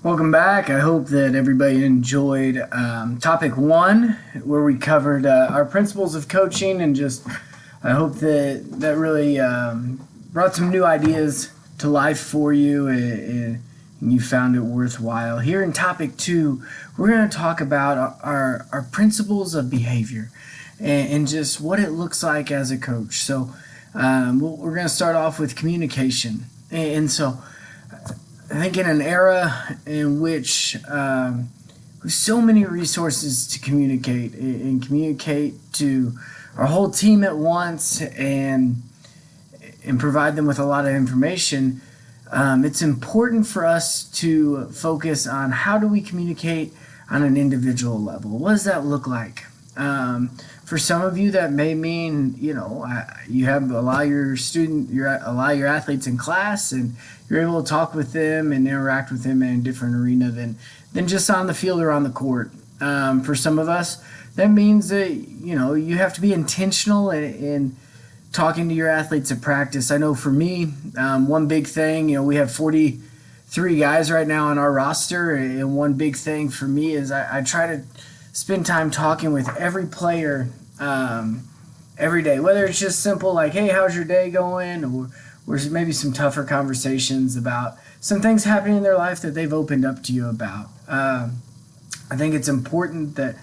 Welcome back. I hope that everybody enjoyed topic one, where we covered our principles of coaching, and just I hope that really brought some new ideas to life for you, and you found it worthwhile. Here in topic two, we're going to talk about our principles of behavior and just what it looks like as a coach. So we're going to start off with communication, and so I think in an era in which with so many resources to communicate and communicate to our whole team at once and provide them with a lot of information, it's important for us to focus on how do we communicate on an individual level. What does that look like? For some of you, that may mean you have a lot of your athletes in class, and you're able to talk with them and interact with them in a different arena than just on the field or on the court. For some of us, that means that you have to be intentional in talking to your athletes at practice. I know for me, one big thing, we have 43 guys right now on our roster, and one big thing for me is I try to spend time talking with every player every day, whether it's just simple like, hey, how's your day going, or maybe some tougher conversations about some things happening in their life that they've opened up to you about. I think it's important that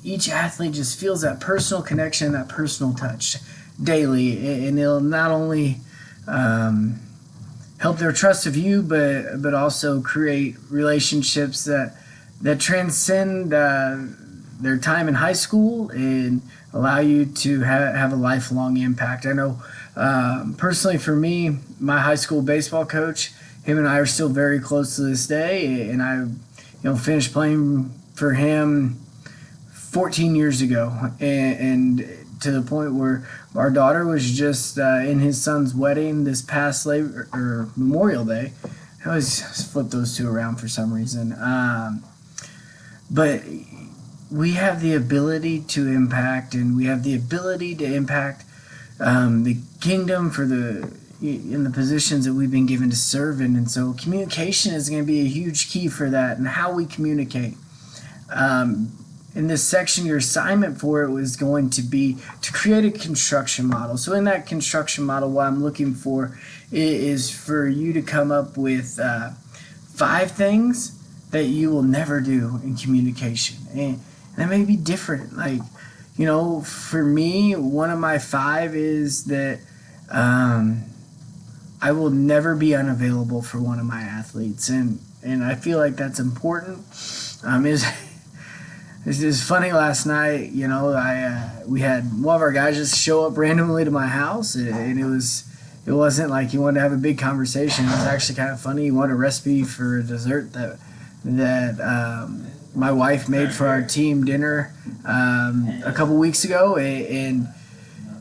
each athlete just feels that personal connection, that personal touch daily, and it'll not only help their trust of you, but also create relationships that transcend their time in high school and allow you to have a lifelong impact. I know personally for me, my high school baseball coach, him and I are still very close to this day, and I finished playing for him 14 years ago, and to the point where our daughter was just in his son's wedding this past Memorial Day. I always flip those two around for some reason. But we have the ability to impact, and we have the ability to impact the kingdom in the positions that we've been given to serve in. And so communication is going to be a huge key for that, and how we communicate. In this section, your assignment for it was going to be to create a construction model. So in that construction model, what I'm looking for is for you to come up with 5 things that you will never do in communication. And that may be different. Like, for me, one of my 5 is that I will never be unavailable for one of my athletes. And I feel like that's important. It's funny, last night, we had one of our guys just show up randomly to my house, and it wasn't like he wanted to have a big conversation. It was actually kind of funny. He wanted a recipe for a dessert that my wife made for our team dinner a couple weeks ago, and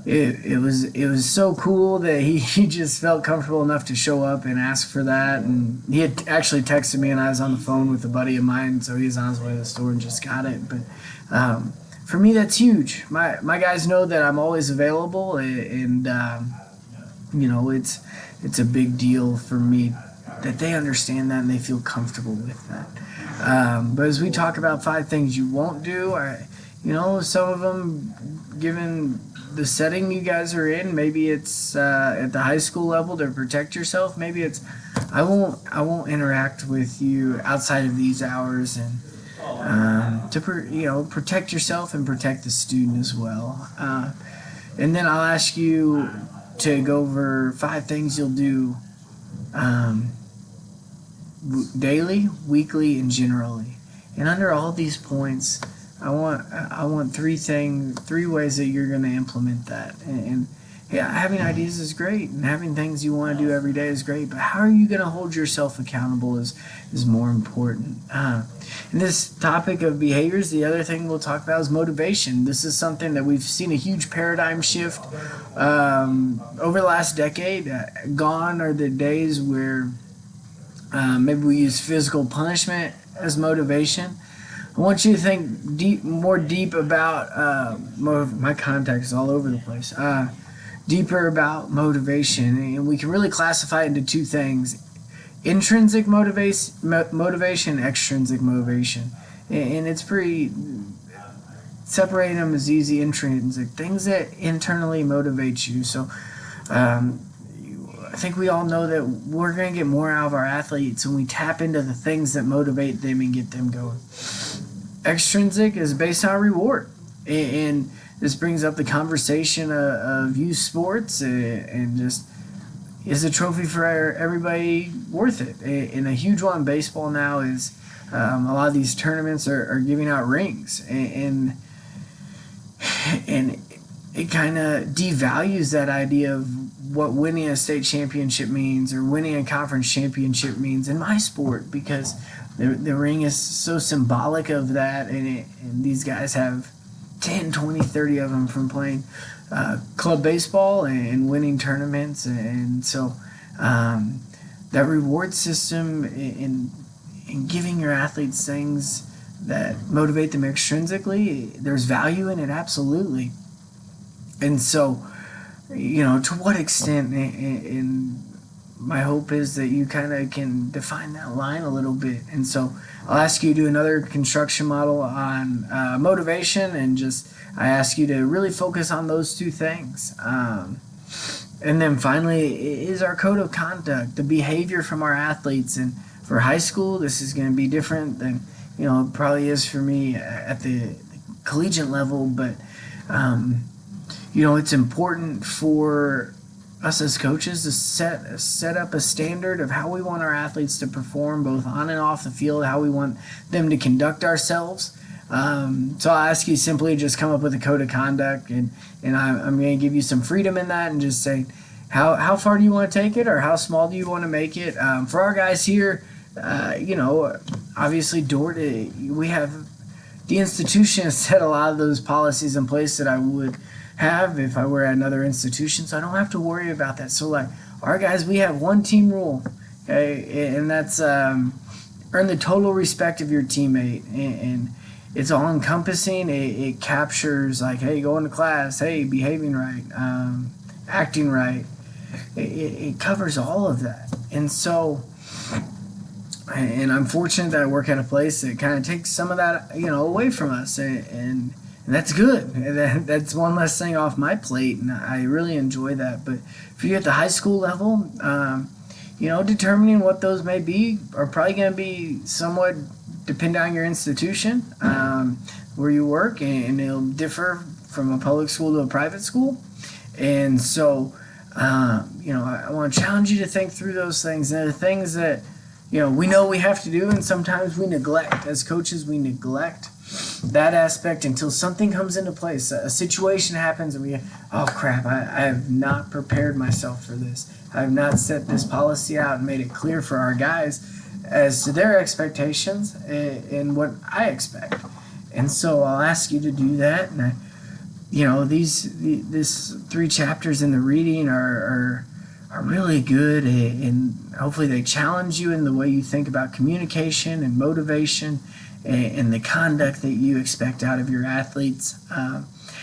it was so cool that he just felt comfortable enough to show up and ask for that. And he had actually texted me, and I was on the phone with a buddy of mine, so he was on his way to the store and just got it. But for me, that's huge. My guys know that I'm always available, and it's a big deal for me that they understand that and they feel comfortable with that. But as we talk about 5 things you won't do, some of them, given the setting you guys are in, maybe it's at the high school level to protect yourself. Maybe it's I won't interact with you outside of these hours, and to protect yourself and protect the student as well. And then I'll ask you to go over 5 things you'll do daily, weekly, and generally. And under all these points, I want 3 ways that you're going to implement that. And yeah, having ideas is great, and having things you want to do every day is great, but how are you going to hold yourself accountable is more important. In this topic of behaviors, the other thing we'll talk about is motivation. This is something that we've seen a huge paradigm shift over the last decade. Gone are the days where maybe we use physical punishment as motivation. I want you to think more deep about my context is all over the place. Deeper about motivation, and we can really classify it into 2 things. intrinsic motivation, extrinsic motivation, and it's pretty. Separating them is easy. Intrinsic, things that internally motivate you. So I think we all know that we're going to get more out of our athletes when we tap into the things that motivate them and get them going. Extrinsic is based on reward, and this brings up the conversation of youth sports and just, is a trophy for everybody worth it? And a huge one in baseball now is a lot of these tournaments are giving out rings, and it kind of devalues that idea of what winning a state championship means or winning a conference championship means in my sport, because the ring is so symbolic of that, and these guys have 10, 20, 30 of them from playing club baseball and winning tournaments. And so that reward system in giving your athletes things that motivate them extrinsically, there's value in it, absolutely. And so, to what extent, and my hope is that you kind of can define that line a little bit. And so I'll ask you to do another construction model on motivation, and just I ask you to really focus on those two things. And then finally is our code of conduct, the behavior from our athletes. And for high school, this is going to be different than it probably is for me at the collegiate level, but it's important for us as coaches to set up a standard of how we want our athletes to perform both on and off the field, how we want them to conduct ourselves. So I'll ask you simply just come up with a code of conduct, and I'm going to give you some freedom in that, and just say how far do you want to take it, or how small do you want to make it. For our guys here, obviously we have the institution has set a lot of those policies in place that I would have if I were at another institution, so I don't have to worry about that. So like our guys, we have one team rule, okay, and that's earn the total respect of your teammate, and it's all encompassing. It captures like, hey, going to class, hey, behaving right, acting right. It covers all of that. And so, and I'm fortunate that I work at a place that kind of takes some of that away from us, and that's good. That's one less thing off my plate, and I really enjoy that. But if you're at the high school level, determining what those may be are probably going to be somewhat dependent on your institution, where you work, and it'll differ from a public school to a private school. And so, I want to challenge you to think through those things. And the things that, we know we have to do, and sometimes we neglect. As coaches, we neglect that aspect until something comes into place. A situation happens, and we, oh crap, I have not prepared myself for this. I have not set this policy out and made it clear for our guys as to their expectations and what I expect. And so I'll ask you to do that. And these 3 chapters in the reading are really good, and hopefully they challenge you in the way you think about communication and motivation and the conduct that you expect out of your athletes.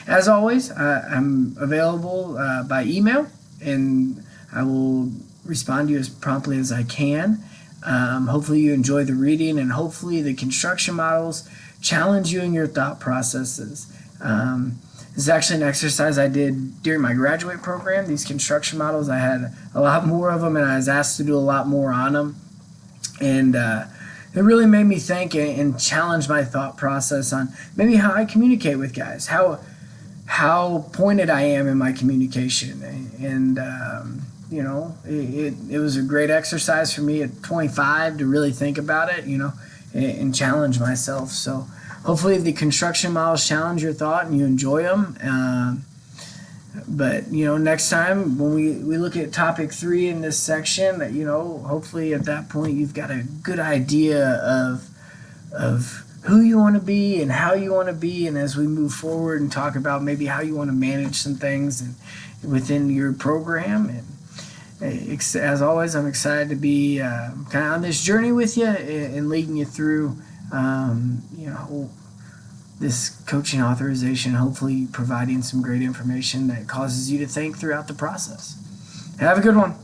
As always, I'm available by email, and I will respond to you as promptly as I can. Hopefully you enjoy the reading, and hopefully the construction models challenge you in your thought processes. This is actually an exercise I did during my graduate program. These construction models, I had a lot more of them, and I was asked to do a lot more on them. And it really made me think and challenge my thought process on maybe how I communicate with guys, how pointed I am in my communication. And it was a great exercise for me at 25 to really think about it, and challenge myself. So hopefully the construction models challenge your thought and you enjoy them. But next time when we look at topic 3 in this section, hopefully at that point you've got a good idea of who you want to be and how you want to be, and as we move forward and talk about maybe how you want to manage some things within your program. And as always, I'm excited to be kind of on this journey with you and leading you through this coaching authorization, hopefully providing some great information that causes you to think throughout the process. Have a good one.